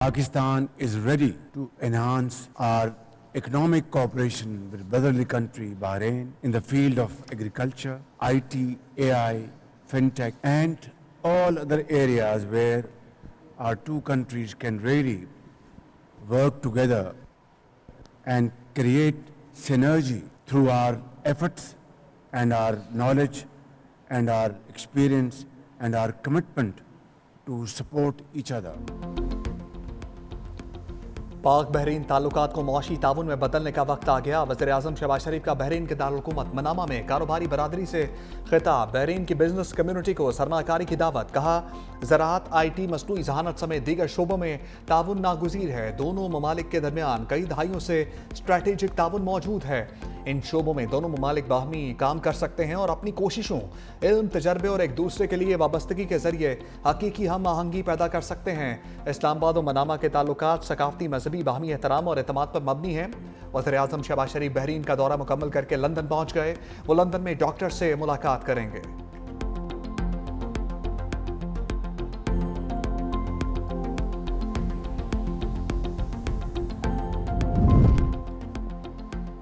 Pakistan is ready to enhance our economic cooperation with brotherly country Bahrain in the field of agriculture, IT, AI, fintech, and all other areas where our two countries can really work together and create synergy through our efforts and our knowledge and our experience and our commitment to support each other. पाक Bahrain ताल्लुकात को मुआशी ताउन में बदलने का वक्त आ गया। वज़ीर आज़म शहबाज शरीफ का बहरीन के दारुल-हुकूमत मनामा में कारोबारी बरादरी से खिताब। बहरीन की बिजनेस कम्युनिटी को सरमाकारी की दावत। कहा ज़राअत, IT, मसनूई ज़हानत समेत दीगर शोबों में ताउन नागुज़ीर है। दोनों ममालिक के दरमियान कई दहाइयों से स्ट्रैटेजिक ताउन मौजूद है। इन शोबों में दोनों ममालिक बाहमी काम कर सकते हैं और अपनी कोशिशों, इल्म, तजर्बे और एक दूसरे के लिए वाबस्तगी के जरिए हकीकी हम आहंगी पैदा कर सकते हैं। इस्लामाबाद और मनामा के ताल्लुकात सकाफती, मजहबी, बाहमी एहतराम और एतमाद पर मबनी हैं। वज़ीर आज़म शहबाज शरीफ बहरीन का दौरा मुकम्मल करके लंदन पहुंच गए। वो लंदन में डॉक्टर से मुलाकात करेंगे।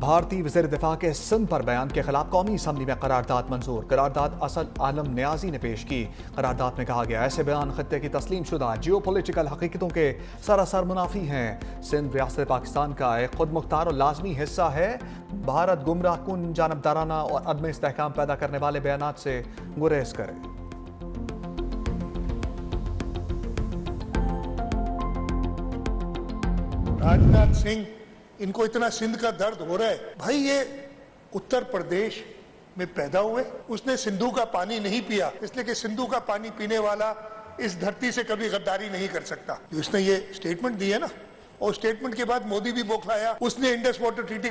भारतीय वज़ीर दिफा के सिंध पर बयान के खिलाफ कौमी असम्बली में करारदाद मंजूर। करारदाद असद आलम न्याजी ने पेश की। करारदाद में कहा गया ऐसे बयान खत्ते की तस्लीम शुदा जियोपॉलिटिकल हकीकतों के सरासर मुनाफी हैं। सिंध रियासत पाकिस्तान का एक खुद मुख्तार और लाजमी हिस्सा है। भारत गुमराह कुन, जानबदाराना और अदम इस्तेहकाम पैदा करने वाले बयानात से गुरेज करे। राजनाथ सिंह, इनको इतना सिंध का दर्द हो रहा है। भाई ये उत्तर प्रदेश में पैदा हुए, उसने सिंधु का पानी नहीं पिया, इसलिए कि सिंधु का पानी पीने वाला इस धरती से कभी गद्दारी नहीं कर सकता। उसने ये स्टेटमेंट दी है ना, और स्टेटमेंट के बाद मोदी भी बौखलाया। उसने इंडस वाटर ट्रीटी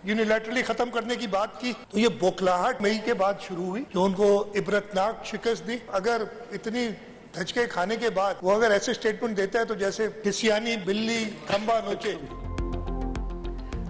यूनिलैटरली खत्म करने की बात की, तो ये बौखलाहट मई के बाद शुरू हुई, जो उनको इबरतनाक शिकस्त दी। अगर इतनी धचके खाने के बाद वो अगर ऐसे स्टेटमेंट देता है तो जैसे किसियानी बिल्ली खंबा नोचे।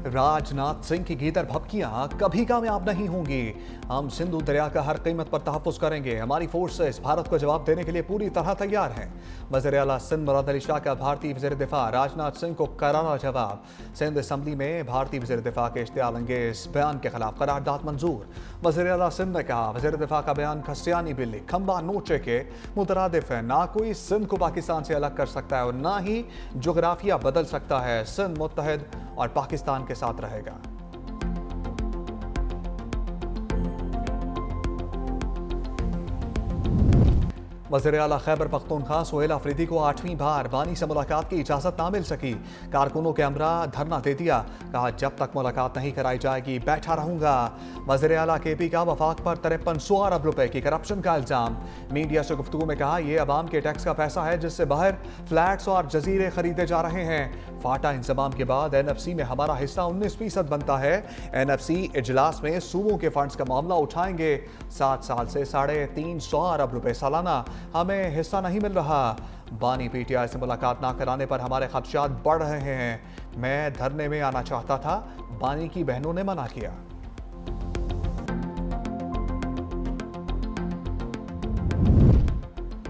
राजनाथ सिंह की गीदड़ भपकियां कभी कामयाब नहीं होंगी। हम सिंधु दरिया का हर कीमत पर तहफ़्फ़ुज़ करेंगे। हमारी फोर्सेस भारत को जवाब देने के लिए पूरी तरह तैयार हैं। वज़ीर आला सिंध मुराद अली शाह का भारतीय वज़ीर दिफा राजनाथ सिंह को करारा जवाब। सिंध असम्बली में भारतीय वज़ीर दिफा के इश्तियाल अंगेज़ बयान के खिलाफ करारदाद मंजूर। वज़ीर आला सिंध ने कहा वज़ीर दिफा का बयान खसियानी बिल्ली खंबा नोचे के मुतरादिफ है। ना कोई सिंध को पाकिस्तान से अलग कर सकता है और ना ही जोग्राफिया बदल सकता है। सिंध मुत्तहिद और पाकिस्तान के साथ रहेगा। वज़ीर आला खैबर पख्तूनख्वा सोहेल अफरीदी को 8वीं बार बानी से मुलाकात की इजाज़त ना मिल सकी। कारकुनों के हमरा धरना दे दिया। कहा जब तक मुलाकात नहीं कराई जाएगी बैठा रहूंगा। वज़ीर आला KP का वफाक पर 5300 अरब रुपए की करप्शन का इल्ज़ाम। मीडिया से गुफ्तगू में कहा यह अवाम के टैक्स का पैसा है जिससे बाहर फ्लैट्स और जजीरे खरीदे जा रहे हैं। फाटा इंजमाम के बाद NFC में हमारा हिस्सा 19% बनता है। NFC इजलास में सूबों के फंड्स का मामला उठाएंगे। 7 साल से 350 अरब रुपए सालाना हमें हिस्सा नहीं मिल रहा। बानी PTI से मुलाकात ना कराने पर हमारे खदशात बढ़ रहे हैं। मैं धरने में आना चाहता था, बानी की बहनों ने मना किया।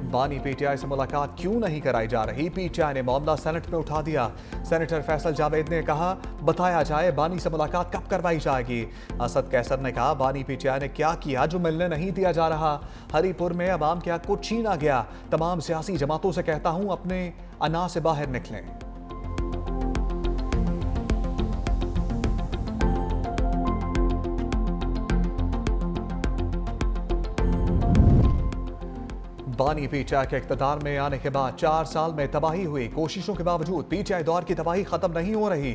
बानी PTI से मुलाकात क्यों नहीं कराई जा रही? PTI ने मामला सेनेट में उठा दिया। सेनेटर फैसल जावेद ने कहा बताया जाए बानी से मुलाकात कब करवाई जाएगी। असद कैसर ने कहा बानी PTI ने क्या किया जो मिलने नहीं दिया जा रहा। हरीपुर में अवाम के हक को छीना गया। तमाम सियासी जमातों से कहता हूं अपने अना से बाहर निकलें। बानी PTI के इक़्तिदार में आने के बाद 4 साल में तबाही हुई। कोशिशों के बावजूद PTI दौर की तबाही खत्म नहीं हो रही।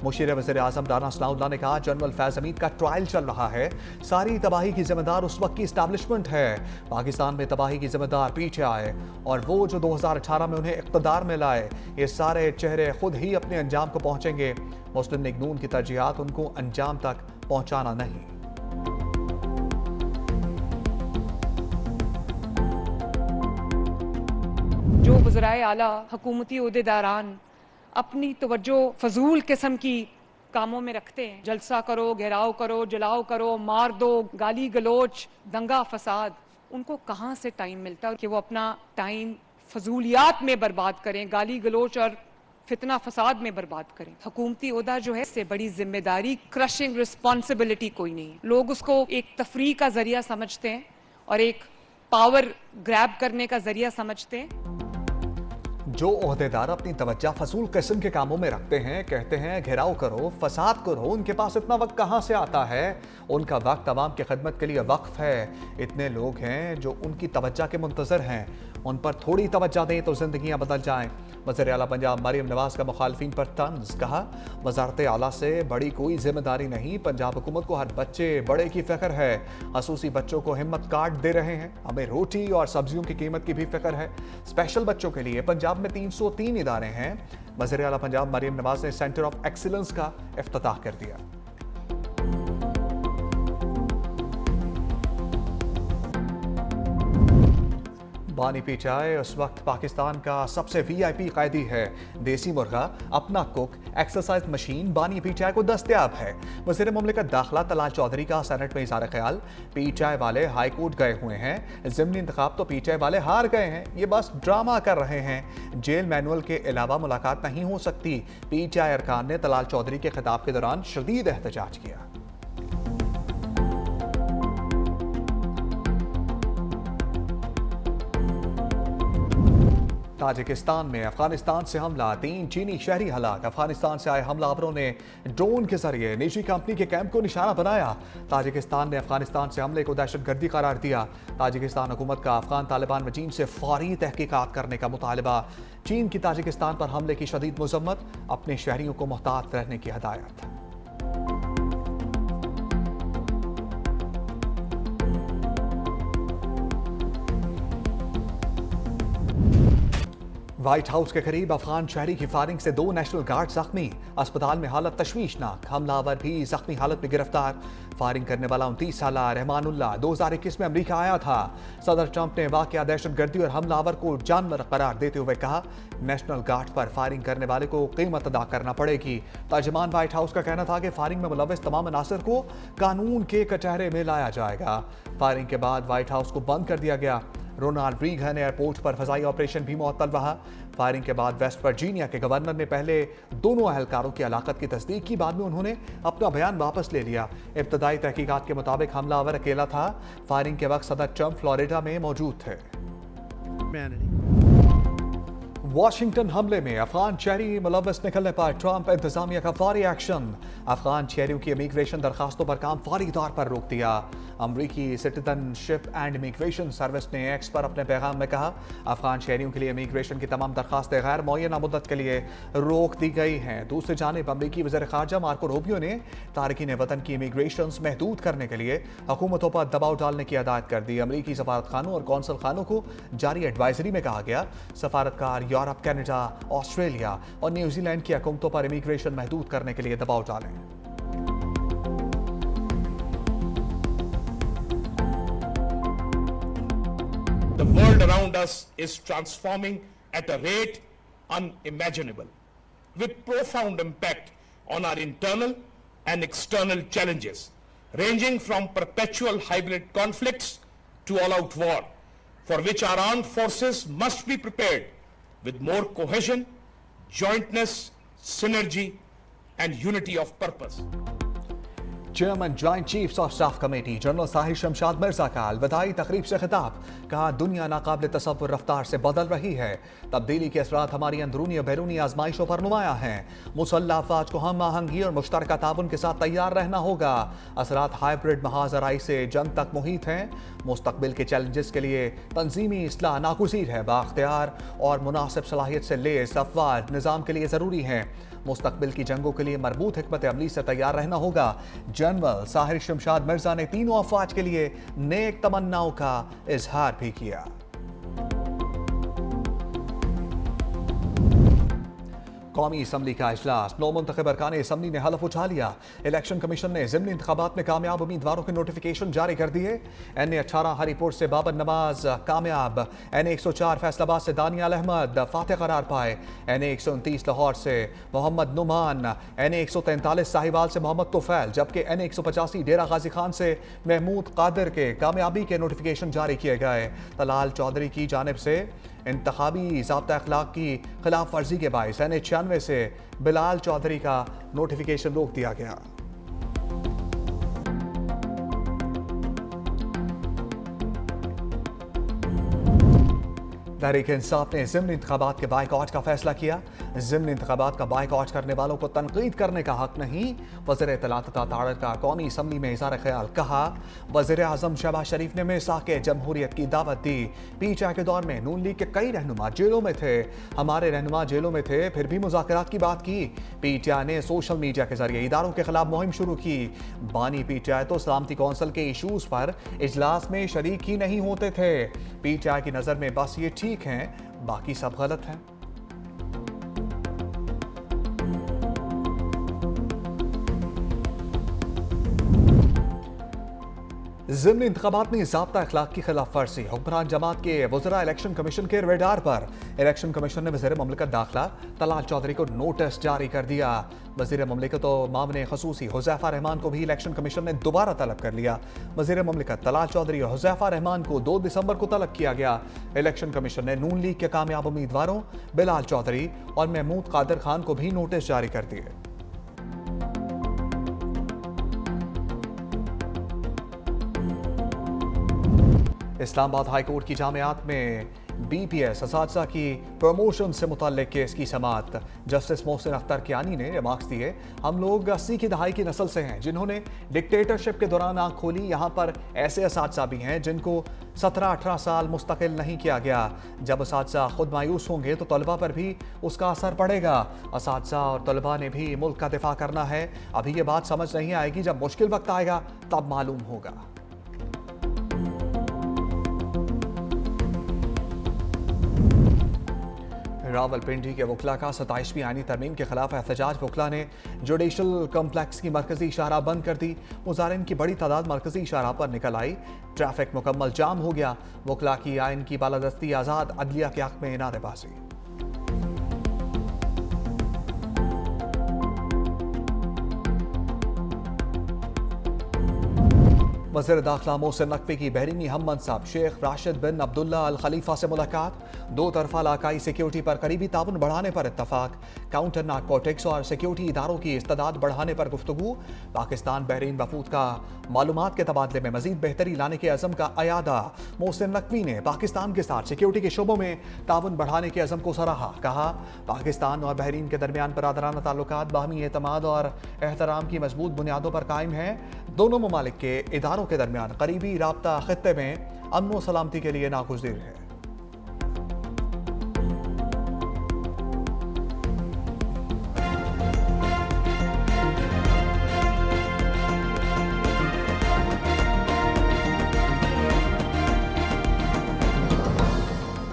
मुशीर वज़ीर आज़म राना सनाउल्लाह ने कहा जनरल फैज़ हमीद का ट्रायल चल रहा है। सारी तबाही की जिम्मेदार उस वक्त की इस्टेब्लिशमेंट है। पाकिस्तान में तबाही की जिम्मेदार PTI और वो जो 2018 में उन्हें इक़्तिदार में लाए। ये सारे चेहरे खुद ही अपने अंजाम को पहुँचेंगे। मुस्लिम लीग नून की तरजीहात उनको अंजाम तक पहुँचाना नहीं। जो वज़राए आला हुकूमती ओहदेदारान अपनी तवज्जो फजूल किस्म की कामों में रखते हैं, जलसा करो, घेराव करो, जलाओ करो, मार दो, गाली गलोच, दंगा फसाद, उनको कहाँ से टाइम मिलता है कि वो अपना टाइम फजूलियात में बर्बाद करें, गाली गलोच और फितना फसाद में बर्बाद करें। हुकूमती ओहदा जो है इससे बड़ी जिम्मेदारी, क्रशिंग रिस्पॉन्सिबिलिटी कोई नहीं है। लोग उसको एक तफरीह का जरिया समझते हैं और एक पावर ग्रैब करने का जरिया समझते हैं। जो ओहदेदार अपनी तवज्जो फजूल किस्म के कामों में रखते हैं, कहते हैं घेराव करो, फसाद करो, उनके पास इतना वक्त कहाँ से आता है? उनका वक्त अवाम की खिदमत के लिए वक्फ है। इतने लोग हैं जो उनकी तवज्जो के मुंतजर हैं, उन पर थोड़ी तवज्जो दें तो जिंदगियां बदल जाएं। वज़ीर आला पंजाब मरियम नवाज का मुखालफिन पर तंज, कहा वजारत आला से बड़ी कोई जिम्मेदारी नहीं, पंजाब हुकूमत को हर बच्चे बड़े की फिक्र है। खसूसी बच्चों को हिम्मत कार्ड दे रहे हैं, हमें रोटी और सब्जियों की कीमत की भी फिक्र है। स्पेशल बच्चों के लिए पंजाब में 303 इदारे हैं। वज़ीर आला पंजाब मरियम नवाज ने सेंटर ऑफ एक्सीलेंस का इफ्तिताह कर दिया। बानी पीचाई उस वक्त पाकिस्तान का सबसे वीआईपी कैदी है। देसी मुर्गा, अपना कुक, एक्सरसाइज मशीन बानी पीचाई को दस्तयाब है। वज़ीर मुमलिकत दाखिला तलाल चौधरी का सेनेट में इज़हार ख्याल, पीचाई वाले हाई कोर्ट गए हुए हैं, ज़िमनी इंतखाब तो पीचाई वाले हार गए हैं, ये बस ड्रामा कर रहे हैं। जेल मैनुअल के अलावा मुलाकात नहीं हो सकती। पीचाई अरकान ने तलाल चौधरी के खिताब के दौरान शदीद एहतजाज किया। ताजिकिस्तान में अफगानिस्तान से हमला, 3 चीनी शहरी हलाक। अफगानिस्तान से आए हमलावरों ने ड्रोन के जरिए निजी कंपनी के कैंप को निशाना बनाया। ताजिकिस्तान ने अफगानिस्तान से हमले को दहशतगर्दी करार दिया। ताजिकिस्तान हुकूमत का अफगान तालिबान वजीन से फौरी तहकीकात करने का मुतालबा। चीन की ताजिकिस्तान पर हमले की शदीद मजम्मत, अपने शहरियों को मोहतात रहने की हदायत। व्हाइट हाउस के करीब अफगान शहरी की फायरिंग से 2 नेशनल गार्ड जख्मी। अस्पताल में हालत तशवीशनाक, हमलावर भी जख्मी हालत में गिरफ्तार। फायरिंग करने वाला 29 साल रहमानुल्लाह 2021 में अमेरिका आया था। सदर ट्रंप ने वाकया दहशतगर्दी और हमलावर को जानवर करार देते हुए कहा, नेशनल गार्ड पर फायरिंग करने वाले को कीमत अदा करना पड़ेगी। तर्जमान व्हाइट हाउस का कहना था कि फायरिंग में मुलव्वस तमाम अनासर को कानून के कटहरे में लाया जाएगा। फायरिंग के बाद व्हाइट हाउस को बंद कर दिया गया। रोनाल्ड रीगन एयरपोर्ट पर फजाई ऑपरेशन भी मुअत्तल रहा। फायरिंग के बाद वेस्ट वर्जीनिया के गवर्नर ने पहले दोनों अहलकारों की हलाकत की तस्दीक की, बाद में उन्होंने अपना बयान वापस ले लिया। इब्तदाई तहकीकात के मुताबिक हमलावर अकेला था। फायरिंग के वक्त सदर ट्रंप फ्लोरिडा में मौजूद थे। वाशिंगटन हमले में अफगान शहरी मुलव्वस निकलने पर ट्रंप इंतजामिया का फौरी एक्शन। अफगान शहरियों की इमिग्रेशन दरखास्तों पर काम फौरी तौर पर रोक दिया। अमरीकी सिटीजनशिप एंड इमिग्रेशन सर्विस ने एक्स पर अपने पैगाम में कहा, अफगान शहरियों के लिए इमिग्रेशन की तमाम दरखास्तें गैर मुअय्यना मुद्दत के लिए रोक दी गई हैं। दूसरी जानिब अमरीकी वज़ीर ख़ारजा मार्को रूबियो ने तारकीन वतन की इमिग्रेशन महदूद करने के लिए हुकूमतों पर दबाव डालने की हदायत कर दी। अमरीकी सफारत खानों और कौंसल खानों को जारी एडवाइजरी में कहा गया, सफारतकार यूरोप, कनाडा, ऑस्ट्रेलिया और न्यूजीलैंड की हुकूमतों पर इमिग्रेशन महदूद करने के लिए दबाव डालें। The world around us is transforming at a rate unimaginable, with profound impact on our internal and external challenges, ranging from perpetual hybrid conflicts to all-out war, for which our armed forces must be prepared with more cohesion, jointness, synergy, and unity of purpose. Chairman joint chiefs of staff committee general Sahir Shamshad Mirza का अलविदाई तकरीब से खिताब, कहा दुनिया नाकाबिल तसव्वुर रफ्तार से बदल रही है। तब्दीली के असरात हमारी अंदरूनी और बैरूनी आजमाइशों पर नुमाया हैं। मुसल्लह अफवाज को हम आहंगी और मुश्तरका ताउन के साथ तैयार रहना होगा। असरात हाइब्रिड महाजराई से जंग तक मुहित हैं। मुस्तकबिल के चैलेंजेस के लिए तंजीमी इस्लाह नागुज़ीर है। बाख्तियार और मुनासिब सलाहियत से लेस अफवाज निज़ाम के लिए ज़रूरी हैं। मुस्तकबिल की जंगों के लिए मरबूत हिकमत अमली से तैयार रहना होगा। जनरल साहिर शमशाद मिर्जा ने तीनों अफवाज के लिए नेक तमन्नाओं का इजहार भी किया। कौमी असम्बली का इजलास, 9 मुंतखब अरकान असम्बली ने हलफ उठा लिया। इलेक्शन कमीशन ने ज़िमनी इंतखाबात में कामयाब उम्मीदवारों के नोटिफिकेशन जारी कर दिए। NA-18 हरीपुर से बाबर नवाज कामयाब, NA-104 फैसलाबाद से दानियाल अहमद फातेह करार पाए, NA-129 लाहौर से मोहम्मद नुमान, NA-143 साहिवाल से मोहम्मद तुफैल, जबकि NA-185 डेरा गाजी खान से महमूद कादिर के कामयाबी के नोटिफिकेशन जारी किए गए। तलाल चौधरी की जानिब से इंतखाबी ज़ाब्ता अखलाक की खिलाफ वर्जी के बायस NH96 से बिलाल चौधरी का नोटिफिकेशन रोक दिया गया। तहरीक इंसाफ ने ज़िमनी इंतखाबात के बाइकआउट का फैसला किया। ज़िमनी इंतखाबात का बाइकआउट करने वालों को तनकीद करने का हक नहीं। वज़ीर इत्तलात ताड़र का कौमी असम्बली में इज़हार ख्याल। कहा, वज़ीर आज़म शहबाज शरीफ ने मिसाक जमहूरियत की दावत दी। PTI के दौर में नून लीग के कई रहनुमा जेलों में थे। हमारे रहनुमा जेलों में थे, फिर भी मुज़ाकरात की बात की। PTI ने सोशल मीडिया के जरिए इदारों के खिलाफ मुहिम शुरू की। बानी PTI तो सलामती कौंसिल के इशूज़ पर इजलास में शरीक ही नहीं होते थे। PTI की नज़र में बस ये ठीक हैं, बाकी सब गलत हैं। ज़िमनी इंतखाबात में ज़ाब्ता अखलाक की खिलाफ वर्जी। हुक्मरान जमात के वज़रा इलेक्शन कमीशन के रेडार पर। इलेक्शन कमीशन ने वज़ीर ममलिकत दाखिला तलाल चौधरी को नोटिस जारी कर दिया। वज़ीर ममलिकत और मामले खसूसी हुज़ैफा रहमान को भी इलेक्शन कमीशन ने दोबारा तलब कर लिया। वज़ीर ममलिकत तलाल चौधरी और हुज़ैफा रहमान को 2 दिसंबर को तलब किया गया। इलेक्शन कमीशन ने नून लीग के कामयाब उम्मीदवारों बिलाल चौधरी और महमूद कादिर खान को भी नोटिस जारी कर दिए। इस्लामाबाद हाई कोर्ट की जामियात में BPS असातिज़ा की प्रमोशन से मुतल्लिक केस की समाअत। जस्टिस मोहसिन अख्तर कियानी ने रिमार्क्स दिए, हम लोग 80 की दहाई की नस्ल से हैं जिन्होंने डिक्टेटरशिप के दौरान आंख खोली। यहाँ पर ऐसे असातिज़ा भी हैं जिनको 17-18 साल मुस्तकिल नहीं किया गया। जब असातिज़ा खुद मायूस होंगे तो तलबा पर भी उसका असर पड़ेगा। असातिज़ा और तलबा ने भी मुल्क का दिफा करना है। अभी ये बात समझ नहीं आएगी, जब मुश्किल वक्त आएगा तब मालूम होगा। रावलपिंडी के वकला का 27वीं आईनी तरमीम के खिलाफ एहतजाज। वकला ने जुडिशल कम्प्लेक्स की मरकजी शाहराह बंद कर दी। मुजारिन की बड़ी तादाद मरकजी शाहराह पर निकल आई। ट्रैफिक मुकम्मल जाम हो गया। वकला की आइन की बालादस्ती आज़ाद अदलिया के हक में नारेबाजी। वज़ीर दाखिला मोहसिन नकवी की बहरीनी हम मनसब शेख राशिद बिन अब्दुल्ला अल खलीफा से मुलाकात। 2 तरफा इलाकाई सिक्योरिटी पर करीबी ताउन बढ़ाने पर इत्तफाक। काउंटर नारकोटिक्स और सिक्योरिटी इदारों की इस्तेदाद बढ़ाने पर गुफ्तगू। पाकिस्तान बहरीन वफूद का मालूमात के तबादले में मजीद बेहतरी लाने के अज़म का अयादा। मोहसिन नकवी ने पाकिस्तान के साथ सिक्योरिटी के शोबों में ताउन बढ़ाने के अज़म को सराहा। कहा, पाकिस्तान और बहरीन के दरमियान बरादराना ताल्लुकात बाहमी एतमाद और एहतराम की मजबूत बुनियादों पर कायम है। दोनों ममालिक के इदारों के दरमियान करीबी राब्ता खित्ते में अमन व सलामती के लिए नागुज़ीर है।